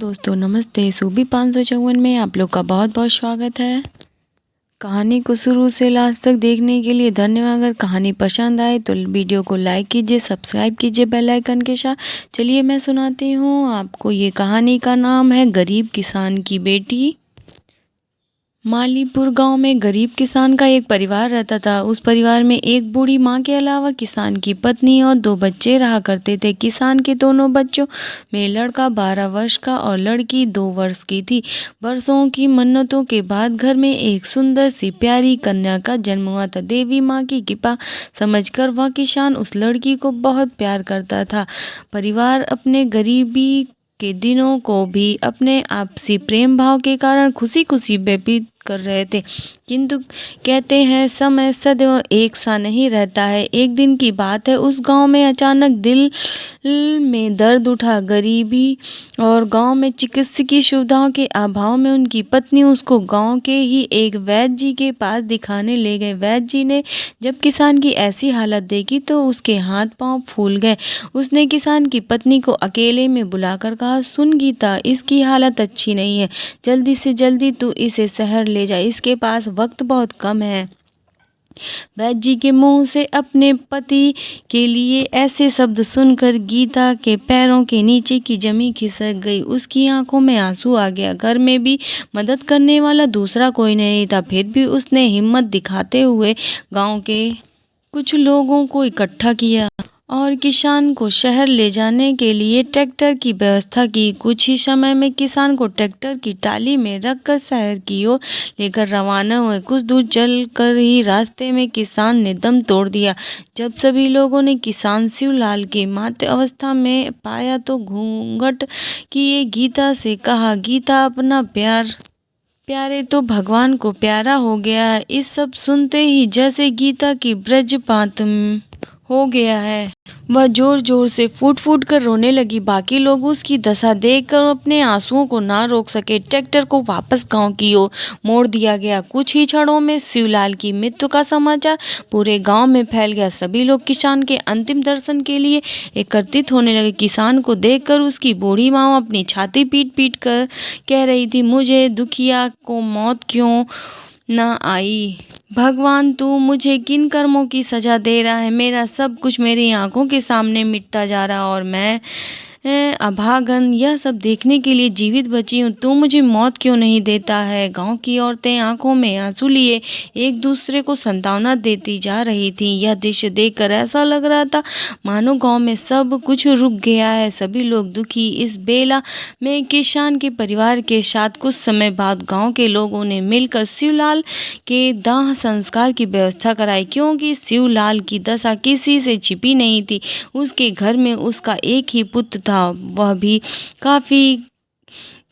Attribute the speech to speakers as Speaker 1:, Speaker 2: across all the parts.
Speaker 1: दोस्तों नमस्ते। सूबी 554 में आप लोग का बहुत बहुत स्वागत है। कहानी को शुरू से लास्ट तक देखने के लिए धन्यवाद। अगर कहानी पसंद आए तो वीडियो को लाइक कीजिए, सब्सक्राइब कीजिए बेल आइकन के साथ। चलिए मैं सुनाती हूँ आपको। ये कहानी का नाम है गरीब किसान की बेटी। मालीपुर गांव में गरीब किसान का एक परिवार रहता था। उस परिवार में एक बूढ़ी माँ के अलावा किसान की पत्नी और 2 बच्चे रहा करते थे। किसान के दोनों बच्चों में लड़का 12 वर्ष का और लड़की 2 वर्ष की थी। वर्षों की मन्नतों के बाद घर में एक सुंदर सी प्यारी कन्या का जन्म हुआ था। देवी माँ की कृपा समझकर वह किसान उस लड़की को बहुत प्यार करता था। परिवार अपने गरीबी के दिनों को भी अपने आपसी प्रेम भाव के कारण खुशी खुशी व्यतीत कर रहे थे। किंतु कहते हैं समय सदैव एक सा नहीं रहता है। एक दिन की बात है, उस गांव में अचानक दिल में दर्द उठा। गरीबी और गांव में चिकित्सकीय सुविधाओं के अभाव में उनकी पत्नी उसको गांव के ही एक वैद्य जी के पास दिखाने ले गए। वैद्य जी ने जब किसान की ऐसी हालत देखी तो उसके हाथ पांव फूल गए। उसने किसान की पत्नी को अकेले में बुलाकर कहा, सुन गीता, इसकी हालत अच्छी नहीं है, जल्दी से जल्दी तू इसे शहर ले जा, इसके पास वक्त बहुत कम है। वैद्य जी के मुंह से अपने पति के लिए ऐसे शब्द सुनकर गीता के पैरों के नीचे की जमीन खिसक गई। उसकी आंखों में आंसू आ गया। घर में भी मदद करने वाला दूसरा कोई नहीं था। फिर भी उसने हिम्मत दिखाते हुए गांव के कुछ लोगों को इकट्ठा किया और किसान को शहर ले जाने के लिए ट्रैक्टर की व्यवस्था की। कुछ ही समय में किसान को ट्रैक्टर की टाली में रखकर शहर की ओर लेकर रवाना हुए। कुछ दूर चलकर ही रास्ते में किसान ने दम तोड़ दिया। जब सभी लोगों ने किसान शिवलाल के माते अवस्था में पाया तो घूंघट किए गीता से कहा, गीता अपना प्यारे तो भगवान को प्यारा हो गया है। इस सब सुनते ही जैसे गीता की ब्रजपात हो गया है, वह जोर जोर से फूट फूट कर रोने लगी। बाकी लोग उसकी दशा देखकर अपने आंसुओं को ना रोक सके। ट्रैक्टर को वापस गांव की ओर मोड़ दिया गया। कुछ ही क्षणों में शिवलाल की मृत्यु का समाचार पूरे गांव में फैल गया। सभी लोग किसान के अंतिम दर्शन के लिए एकत्रित होने लगे। किसान को देखकर उसकी बूढ़ी माँ अपनी छाती पीट पीट कर कह रही थी, मुझे दुखिया को मौत क्यों ना आई। भगवान, तू मुझे किन कर्मों की सजा दे रहा है। मेरा सब कुछ मेरी आंखों के सामने मिटता जा रहा और मैं अभागन यह सब देखने के लिए जीवित बची हूँ। तू मुझे मौत क्यों नहीं देता है। गांव की औरतें आंखों में आंसू लिए एक दूसरे को सांत्वना देती जा रही थी। यह दृश्य देखकर ऐसा लग रहा था मानो गांव में सब कुछ रुक गया है। सभी लोग दुखी। इस बेला में किसान के परिवार के साथ कुछ समय बाद गांव के लोगों ने मिलकर शिवलाल के दाह संस्कार की व्यवस्था कराई। क्योंकि शिवलाल की दशा किसी से छिपी नहीं थी। उसके घर में उसका एक ही पुत्र था, वह भी काफी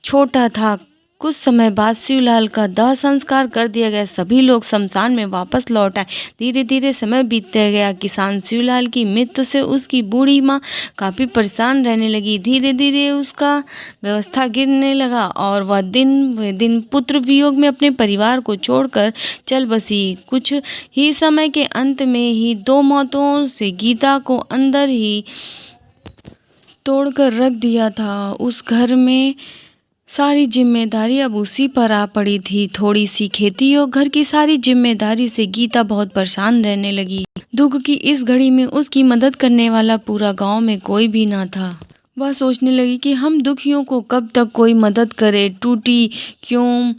Speaker 1: छोटा था। कुछ समय बाद शिवलाल का दाह संस्कार कर दिया गया। सभी लोग शमशान में वापस लौट आए। धीरे धीरे समय बीतते गया। किसान शिवलाल की मृत्यु से उसकी बूढ़ी माँ काफी परेशान रहने लगी। धीरे धीरे उसका व्यवस्था गिरने लगा और वह दिन दिन पुत्र वियोग में अपने परिवार को छोड़कर चल बसी। कुछ ही समय के अंत में ही 2 मौतों से गीता को अंदर ही तोड़कर रख दिया था। उस घर में सारी जिम्मेदारी अब उसी पर आ पड़ी थी। थोड़ी सी खेती और घर की सारी जिम्मेदारी से गीता बहुत परेशान रहने लगी। दुख की इस घड़ी में उसकी मदद करने वाला पूरा गांव में कोई भी ना था। वह सोचने लगी कि हम दुखियों को कब तक कोई मदद करे। टूटी क्यों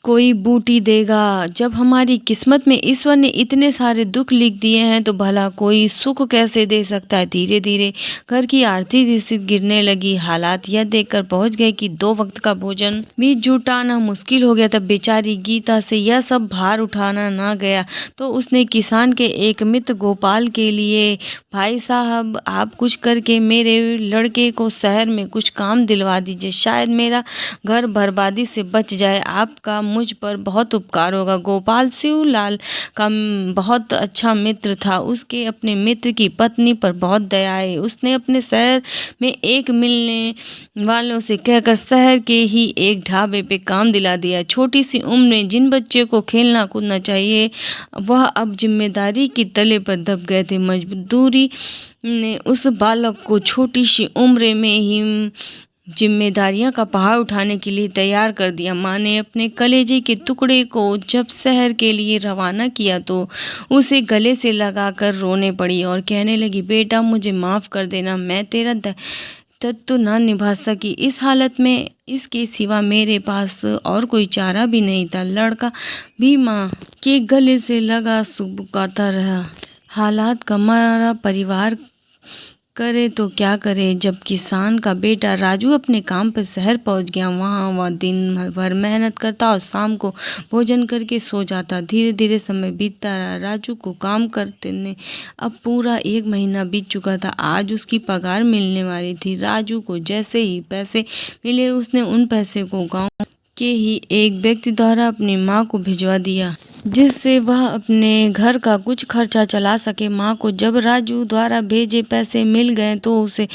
Speaker 1: कोई बूटी देगा। जब हमारी किस्मत में ईश्वर ने इतने सारे दुख लिख दिए हैं तो भला कोई सुख कैसे दे सकता है। धीरे धीरे घर की आर्थिक स्थिति गिरने लगी। हालात यह देखकर पहुंच गए कि 2 वक्त का भोजन भी जुटाना मुश्किल हो गया। तब बेचारी गीता से यह सब भार उठाना ना गया तो उसने किसान के एक मित्र गोपाल के लिए, भाई साहब आप कुछ करके मेरे लड़के को शहर में कुछ काम दिलवा दीजिए, शायद मेरा घर बर्बादी से बच जाए। आपका मुझ पर बहुत उपकार होगा। गोपाल शिवलाल का बहुत अच्छा मित्र था। उसके अपने मित्र की पत्नी पर बहुत दया आई। उसने अपने शहर में एक मिलने वालों से कहकर शहर के ही एक ढाबे पे काम दिला दिया। छोटी सी उम्र में जिन बच्चे को खेलना कूदना चाहिए वह अब जिम्मेदारी की तले पर दब गए थे। मजबूरी ने उस बालक को छोटी सी उम्र में ही जिम्मेदारियां का पहाड़ उठाने के लिए तैयार कर दिया। माँ ने अपने कलेजे के टुकड़े को जब शहर के लिए रवाना किया तो उसे गले से लगाकर रोने पड़ी और कहने लगी, बेटा मुझे माफ़ कर देना, मैं तेरा दायित्व ना निभा सकी। इस हालत में इसके सिवा मेरे पास और कोई चारा भी नहीं था। लड़का भी माँ के गले से लगा सुबुकाता रहा। हालात का मारा परिवार करे तो क्या करे। जब किसान का बेटा राजू अपने काम पर शहर पहुंच गया, वहाँ वह दिन भर मेहनत करता और शाम को भोजन करके सो जाता। धीरे धीरे समय बीतता रहा। राजू को काम करते ने अब पूरा 1 महीना बीत चुका था। आज उसकी पगार मिलने वाली थी। राजू को जैसे ही पैसे मिले उसने उन पैसे को गाँव के ही एक व्यक्ति द्वारा अपनी माँ को भिजवा दिया, जिससे वह अपने घर का कुछ खर्चा चला सके। माँ को जब राजू द्वारा भेजे पैसे मिल गए तो उसे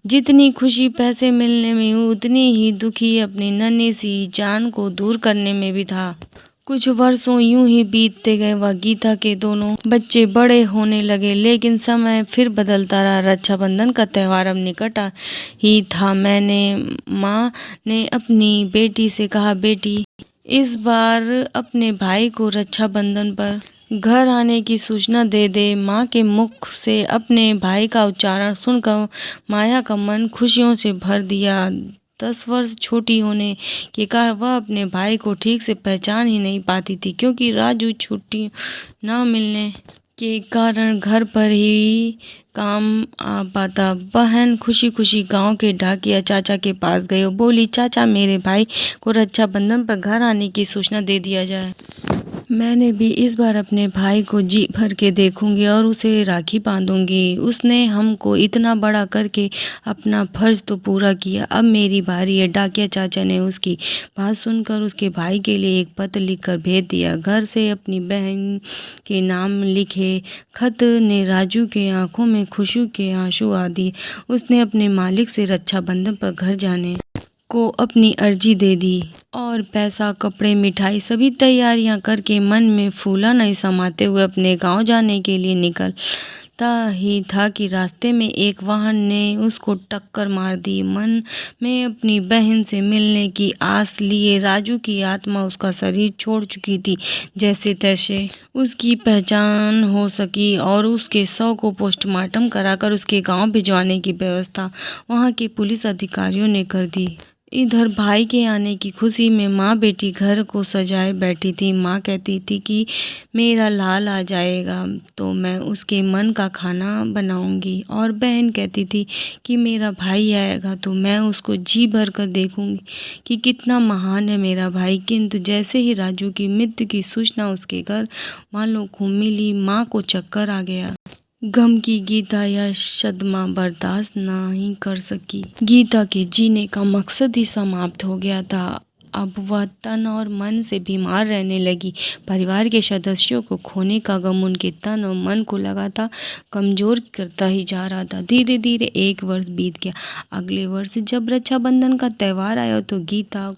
Speaker 1: जितनी खुशी पैसे मिलने में उतनी ही दुखी अपनी नन्ही सी जान को दूर करने में भी था। कुछ वर्षों यूं ही बीतते गए। वह गीता के दोनों बच्चे बड़े होने लगे, लेकिन समय फिर बदलता रहा। रक्षाबंधन का त्यौहार अब निकट ही था। माँ ने अपनी बेटी से कहा, बेटी इस बार अपने भाई को रक्षाबंधन पर घर आने की सूचना दे दे। माँ के मुख से अपने भाई का उच्चारण सुनकर माया का मन खुशियों से भर दिया। 10 वर्ष छोटी होने के कारण वह अपने भाई को ठीक से पहचान ही नहीं पाती थी, क्योंकि राजू छुट्टी न मिलने के कारण घर पर ही काम आ पाता। बहन खुशी खुशी गांव के डाकिया चाचा के पास गई और बोली, चाचा मेरे भाई को रक्षाबंधन पर घर आने की सूचना दे दिया जाए। मैंने भी इस बार अपने भाई को जी भर के देखूंगी और उसे राखी बांधूंगी। उसने हमको इतना बड़ा करके अपना फर्ज तो पूरा किया, अब मेरी बारी है। डाकिया चाचा ने उसकी बात सुनकर उसके भाई के लिए एक पत्र लिखकर भेज दिया। घर से अपनी बहन के नाम लिखे खत ने राजू के आंखों में खुशी के आंसू आ दिए। उसने अपने मालिक से रक्षाबंधन पर घर जाने को अपनी अर्जी दे दी और पैसा, कपड़े, मिठाई सभी तैयारियां करके मन में फूला नहीं समाते हुए अपने गांव जाने के लिए निकलता ही था कि रास्ते में एक वाहन ने उसको टक्कर मार दी। मन में अपनी बहन से मिलने की आस लिए राजू की आत्मा उसका शरीर छोड़ चुकी थी। जैसे तैसे उसकी पहचान हो सकी और उसके शव को पोस्टमार्टम कराकर उसके गांव भिजवाने की व्यवस्था वहां के पुलिस अधिकारियों ने कर दी। इधर भाई के आने की खुशी में माँ बेटी घर को सजाए बैठी थी। माँ कहती थी कि मेरा लाल आ जाएगा तो मैं उसके मन का खाना बनाऊंगी, और बहन कहती थी कि मेरा भाई आएगा तो मैं उसको जी भर कर देखूंगी कि कितना महान है मेरा भाई। किंतु जैसे ही राजू की मृत्यु की सूचना उसके घर वालों को मिली, माँ को चक्कर आ गया। गम की गीता यह सदमा बर्दाश्त नहीं कर सकी। गीता के जीने का मकसद ही समाप्त हो गया था। अब वह तन और मन से बीमार रहने लगी। परिवार के सदस्यों को खोने का गम उनके तन और मन को लगातार कमजोर करता ही जा रहा था। धीरे धीरे 1 वर्ष बीत गया। अगले वर्ष जब रक्षाबंधन का त्यौहार आया तो गीता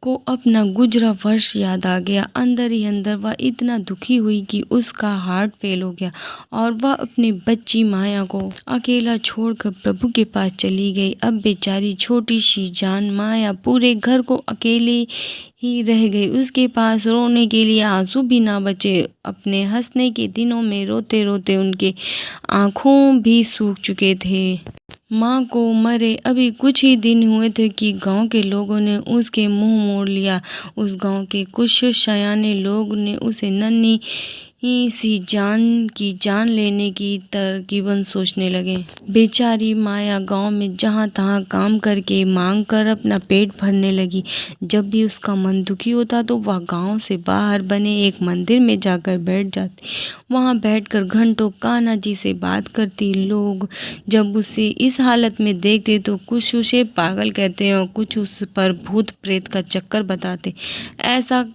Speaker 1: को अपना गुजरा वर्ष याद आ गया। अंदर ही अंदर वह इतना दुखी हुई कि उसका हार्ट फेल हो गया और वह अपनी बच्ची माया को अकेला छोड़कर प्रभु के पास चली गई। अब बेचारी छोटी सी जान माया पूरे घर को अकेले ही रह गई। उसके पास रोने के लिए आंसू भी ना बचे। अपने हंसने के दिनों में रोते रोते उनके आंखों भी सूख चुके थे। माँ को मरे अभी कुछ ही दिन हुए थे कि गांव के लोगों ने उसके मुंह मोड़ लिया। उस गांव के कुछ सयाने लोग ने उसे नन्ही सी जान लेने की तरकीबन सोचने लगे। बेचारी माया गांव में जहां तहां काम करके मांग कर अपना पेट भरने लगी। जब भी उसका मन दुखी होता तो वह गांव से बाहर बने एक मंदिर में जाकर बैठ जाती। वहां बैठकर घंटों कान्हा जी से बात करती। लोग जब उसे इस हालत में देखते तो कुछ उसे पागल कहते और कुछ उस पर भूत प्रेत का चक्कर बताते। ऐसा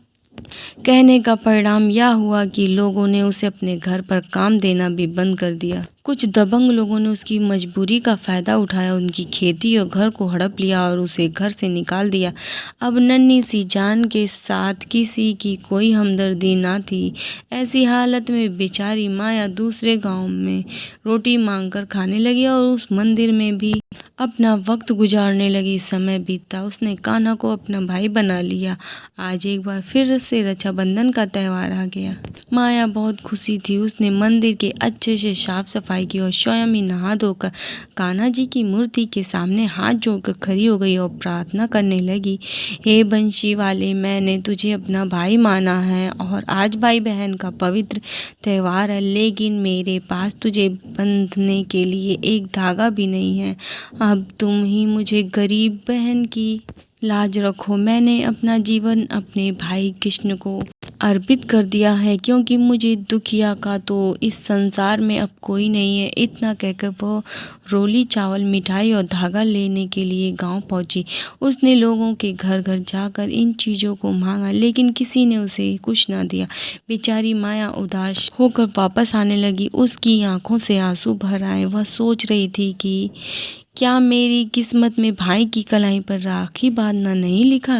Speaker 1: कहने का परिणाम यह हुआ कि लोगों ने उसे अपने घर पर काम देना भी बंद कर दिया। कुछ दबंग लोगों ने उसकी मजबूरी का फ़ायदा उठाया, उनकी खेती और घर को हड़प लिया और उसे घर से निकाल दिया। अब नन्ही सी जान के साथ किसी की कोई हमदर्दी ना थी। ऐसी हालत में बेचारी माया दूसरे गांव में रोटी मांगकर खाने लगी और उस मंदिर में भी अपना वक्त गुजारने लगी। समय बीतता, उसने कान्हा को अपना भाई बना लिया। आज एक बार फिर से रक्षाबंधन का त्यौहार आ गया। माया बहुत खुशी थी। उसने मंदिर के अच्छे से साफ सफाई की और स्वयं ही नहा धोकर कान्हा जी की मूर्ति के सामने हाथ जोड़कर खड़ी हो गई और प्रार्थना करने लगी। हे बंशी वाले, मैंने तुझे अपना भाई माना है और आज भाई बहन का पवित्र त्यौहार है, लेकिन मेरे पास तुझे बंधने के लिए एक धागा भी नहीं है। अब तुम ही मुझे गरीब बहन की लाज रखो। मैंने अपना जीवन अपने भाई कृष्ण को अर्पित कर दिया है, क्योंकि मुझे दुखिया का तो इस संसार में अब कोई नहीं है। इतना कहकर वो रोली चावल, मिठाई और धागा लेने के लिए गांव पहुंची। उसने लोगों के घर घर जाकर इन चीज़ों को मांगा, लेकिन किसी ने उसे कुछ ना दिया। बेचारी माया उदास होकर वापस आने लगी। उसकी आंखों से आंसू भर आए। वह सोच रही थी कि क्या मेरी किस्मत में भाई की कलाई पर राखी बांधना नहीं लिखा।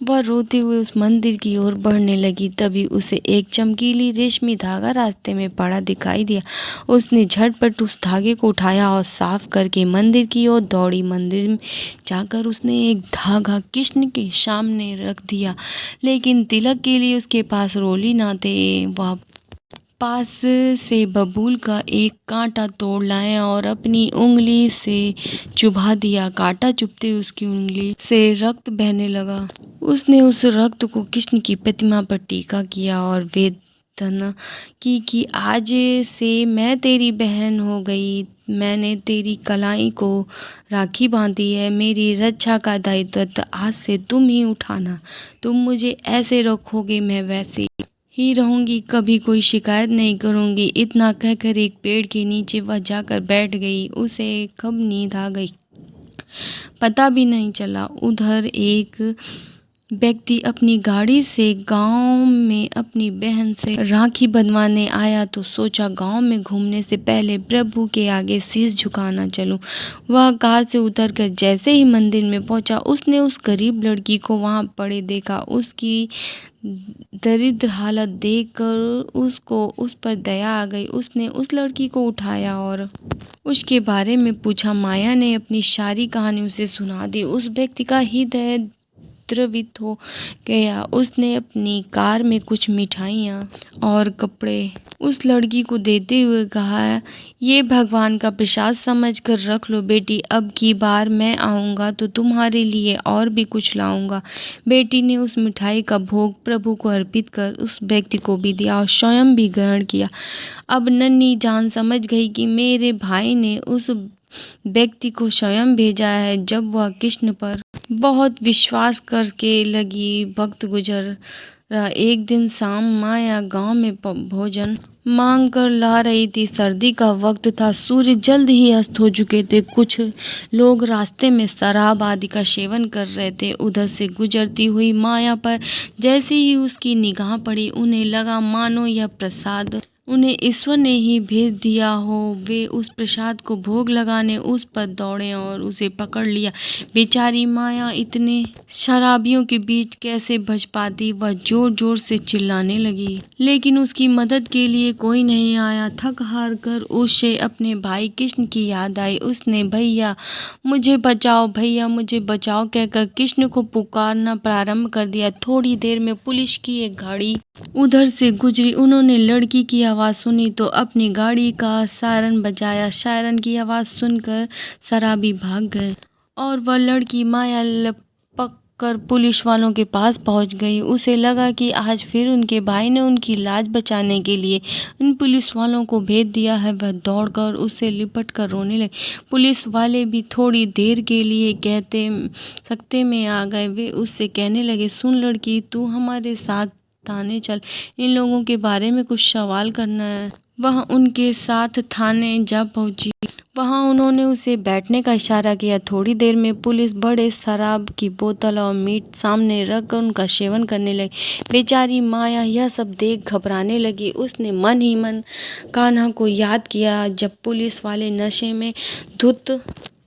Speaker 1: वह रोते हुए उस मंदिर की ओर बढ़ने लगी। तभी उसे एक चमकीली रेशमी धागा रास्ते में पड़ा दिखाई दिया। उसने झटपट उस धागे को उठाया और साफ करके मंदिर की ओर दौड़ी। मंदिर में जाकर उसने एक धागा कृष्ण के सामने रख दिया, लेकिन तिलक के लिए उसके पास रोली ना थे। वह पास से बबूल का एक कांटा तोड़ लाया और अपनी उंगली से चुभा दिया। कांटा चुभते उसकी उंगली से रक्त बहने लगा। उसने उस रक्त को कृष्ण की प्रतिमा पर टीका किया और वेदना की कि आज से मैं तेरी बहन हो गई। मैंने तेरी कलाई को राखी बांधी है। मेरी रक्षा का दायित्व आज से तुम ही उठाना। तुम मुझे ऐसे रखोगे, मैं वैसे ही रहूंगी, कभी कोई शिकायत नहीं करूंगी। इतना कहकर एक पेड़ के नीचे वह जाकर बैठ गई। उसे कब नींद आ गई पता भी नहीं चला। उधर एक व्यक्ति अपनी गाड़ी से गांव में अपनी बहन से राखी बंधवाने आया तो सोचा गांव में घूमने से पहले प्रभु के आगे शीश झुकाना चलूं। वह कार से उतरकर जैसे ही मंदिर में पहुंचा, उसने उस गरीब लड़की को वहां पड़े देखा। उसकी दरिद्र हालत देखकर उसको उस पर दया आ गई। उसने उस लड़की को उठाया और उसके बारे में पूछा। माया ने अपनी सारी कहानी उसे सुना दी। उस व्यक्ति का हृदय द्रवित हो गया। उसने अपनी कार में कुछ मिठाइयाँ और कपड़े उस लड़की को देते हुए कहा, ये भगवान का प्रसाद समझकर रख लो बेटी, अब की बार मैं आऊँगा तो तुम्हारे लिए और भी कुछ लाऊंगा। बेटी ने उस मिठाई का भोग प्रभु को अर्पित कर उस व्यक्ति को भी दिया और स्वयं भी ग्रहण किया। अब नन्ही जान समझ गई कि मेरे भाई ने उस व्यक्ति को स्वयं भेजा है। जब वह कृष्ण पर बहुत विश्वास करके लगी। वक्त गुजर रहा। एक दिन शाम माया गांव में भोजन मांग कर ला रही थी। सर्दी का वक्त था। सूर्य जल्द ही अस्त हो चुके थे। कुछ लोग रास्ते में शराब आदि का सेवन कर रहे थे। उधर से गुजरती हुई माया पर जैसे ही उसकी निगाह पड़ी, उन्हें लगा मानो यह प्रसाद उन्हें ईश्वर ने ही भेज दिया हो। वे उस प्रसाद को भोग लगाने उस पर दौड़े और उसे पकड़ लिया। बेचारी माया इतने शराबियों के बीच कैसे बच पाती। वह जोर जोर से चिल्लाने लगी, लेकिन उसकी मदद के लिए कोई नहीं आया। थक हार कर उसे अपने भाई कृष्ण की याद आई। उसने भैया मुझे बचाओ, भैया मुझे बचाओ कहकर कृष्ण को पुकारना प्रारंभ कर दिया। थोड़ी देर में पुलिस की एक गाड़ी उधर से गुजरी। उन्होंने लड़की की आवाज़ सुनी तो अपनी गाड़ी का सायरन बजाया। सायरन की आवाज़ सुनकर शराबी भाग गए और वह लड़की माया लपक कर पुलिस वालों के पास पहुंच गई। उसे लगा कि आज फिर उनके भाई ने उनकी लाज बचाने के लिए उन पुलिस वालों को भेज दिया है। वह दौड़कर उससे लिपट कर रोने लगी। पुलिस वाले भी थोड़ी देर के लिए कहते सकते में आ गए। वे उससे कहने लगे, सुन लड़की, तू हमारे साथ थाने चल, इन लोगों के बारे में कुछ सवाल करना है। वह उनके साथ थाने जा पहुंची। वहाँ उन्होंने उसे बैठने का इशारा किया। थोड़ी देर में पुलिस बड़े शराब की बोतल और मीट सामने रखकर उनका सेवन करने लगी। बेचारी माया यह सब देख घबराने लगी। उसने मन ही मन कान्हा को याद किया। जब पुलिस वाले नशे में धुत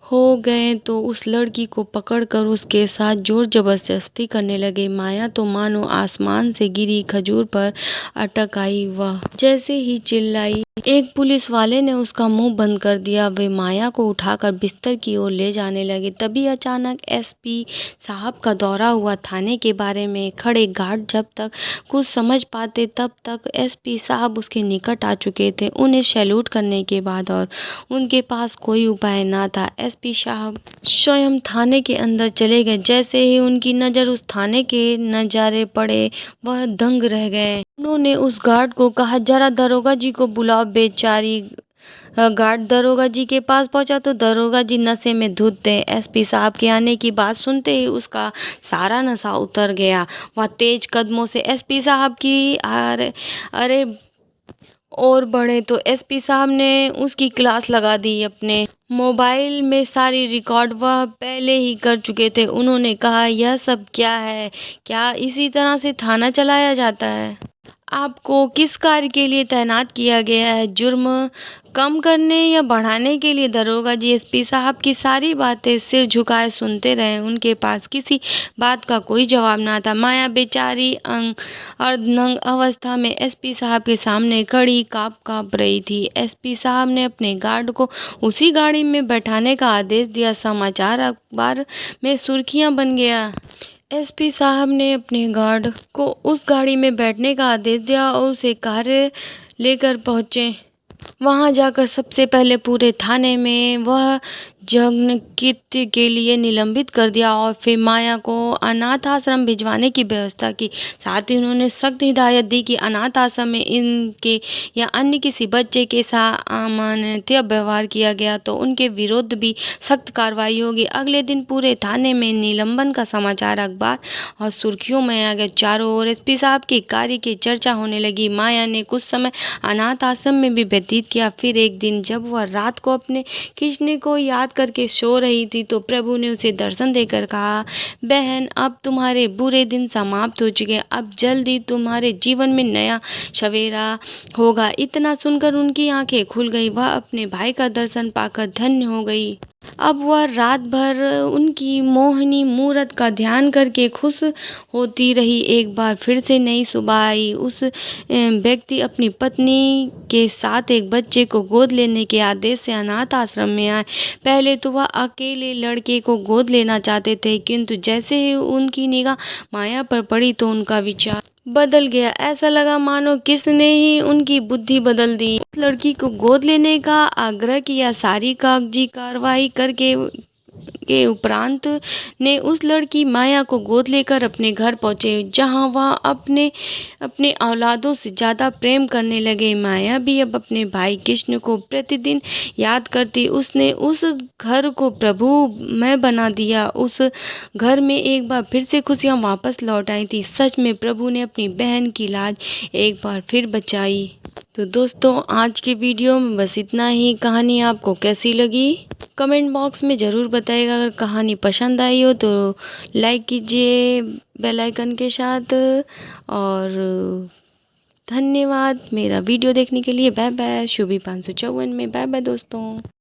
Speaker 1: हो गए तो उस लड़की को पकड़कर उसके साथ जोर जबरदस्ती करने लगे। माया तो मानो आसमान से गिरी खजूर पर अटक आई। वह जैसे ही चिल्लाई, एक पुलिस वाले ने उसका मुंह बंद कर दिया। वे माया को उठाकर बिस्तर की ओर ले जाने लगे। तभी अचानक एसपी साहब का दौरा हुआ। थाने के बारे में खड़े गार्ड जब तक कुछ समझ पाते तब तक एसपी साहब उसके निकट आ चुके थे। उन्हें सैल्यूट करने के बाद और उनके पास कोई उपाय ना था, एसपी साहब स्वयं थाने के अंदर चले गए। जैसे ही उनकी नज़र उस थाने के नज़ारे पड़े, वह दंग रह गए। उन्होंने उस गार्ड को कहा, जरा दरोगा जी को बुलाओ। बेचारी गार्ड दरोगा जी के पास पहुंचा तो दरोगा जी नशे में धुत थे। एसपी साहब के आने की बात सुनते ही उसका सारा नशा उतर गया। वह तेज कदमों से एसपी साहब की अरे और बढ़े तो एसपी साहब ने उसकी क्लास लगा दी। अपने मोबाइल में सारी रिकॉर्ड वह पहले ही कर चुके थे। उन्होंने कहा, यह सब क्या है? क्या इसी तरह से थाना चलाया जाता है? आपको किस कार्य के लिए तैनात किया गया है? जुर्म कम करने या बढ़ाने के लिए? दरोगा जी एसपी साहब की सारी बातें सिर झुकाए सुनते रहे। उनके पास किसी बात का कोई जवाब ना था। माया बेचारी अर्धनंग अवस्था में एसपी साहब के सामने खड़ी काँप रही थी। एसपी साहब ने अपने गार्ड को उसी गाड़ी में बैठाने का आदेश दिया। समाचार अखबार में सुर्खियां बन गया। एसपी साहब ने अपने गार्ड को उस गाड़ी में बैठने का आदेश दिया और उसे कार्य लेकर पहुंचे। वहां जाकर सबसे पहले पूरे थाने में वह जगनकृत्य के लिए निलंबित कर दिया और फिर माया को अनाथ आश्रम भिजवाने की व्यवस्था की। साथ ही उन्होंने सख्त हिदायत दी कि अनाथ आश्रम में इनके या अन्य किसी बच्चे के साथ अमानवीय व्यवहार किया गया तो उनके विरुद्ध भी सख्त कार्रवाई होगी। अगले दिन पूरे थाने में निलंबन का समाचार अखबार और सुर्खियों में आ गया। चारों ओर एसपी साहब के कार्य की चर्चा होने लगी। माया ने कुछ समय अनाथ आश्रम में भी व्यतीत किया। फिर एक दिन जब वह रात को अपने कृष्ण को याद करके सो रही थी तो प्रभु ने उसे दर्शन देकर कहा, बहन अब तुम्हारे बुरे दिन समाप्त हो चुके हैं। अब जल्दी तुम्हारे जीवन में नया सवेरा होगा। इतना सुनकर उनकी आंखें खुल गई। वह अपने भाई का दर्शन पाकर धन्य हो गई। अब वह रात भर उनकी मोहिनी मूरत का ध्यान करके खुश होती रही। एक बार फिर से नई सुबह आई। उस व्यक्ति अपनी पत्नी के साथ एक बच्चे को गोद लेने के आदेश से अनाथ आश्रम में आए। पहले तो वह अकेले लड़के को गोद लेना चाहते थे, किंतु जैसे ही उनकी निगाह माया पर पड़ी तो उनका विचार बदल गया। ऐसा लगा मानो किसने ही उनकी बुद्धि बदल दी। उस लड़की को गोद लेने का आग्रह किया। सारी कागजी कार्रवाई करके के उपरांत ने उस लड़की माया को गोद लेकर अपने घर पहुंचे, जहां वह अपने औलादों से ज़्यादा प्रेम करने लगे। माया भी अब अपने भाई कृष्ण को प्रतिदिन याद करती। उसने उस घर को प्रभुमय बना दिया। उस घर में एक बार फिर से खुशियां वापस लौट आई थी। सच में प्रभु ने अपनी बहन की लाज एक बार फिर बचाई। तो दोस्तों, आज के वीडियो में बस इतना ही। कहानी आपको कैसी लगी कमेंट बॉक्स में ज़रूर बताइएगा। अगर कहानी पसंद आई हो तो लाइक कीजिए बेल आइकन के साथ। और धन्यवाद मेरा वीडियो देखने के लिए। Bye bye. शुभी 554 में बाय बाय दोस्तों।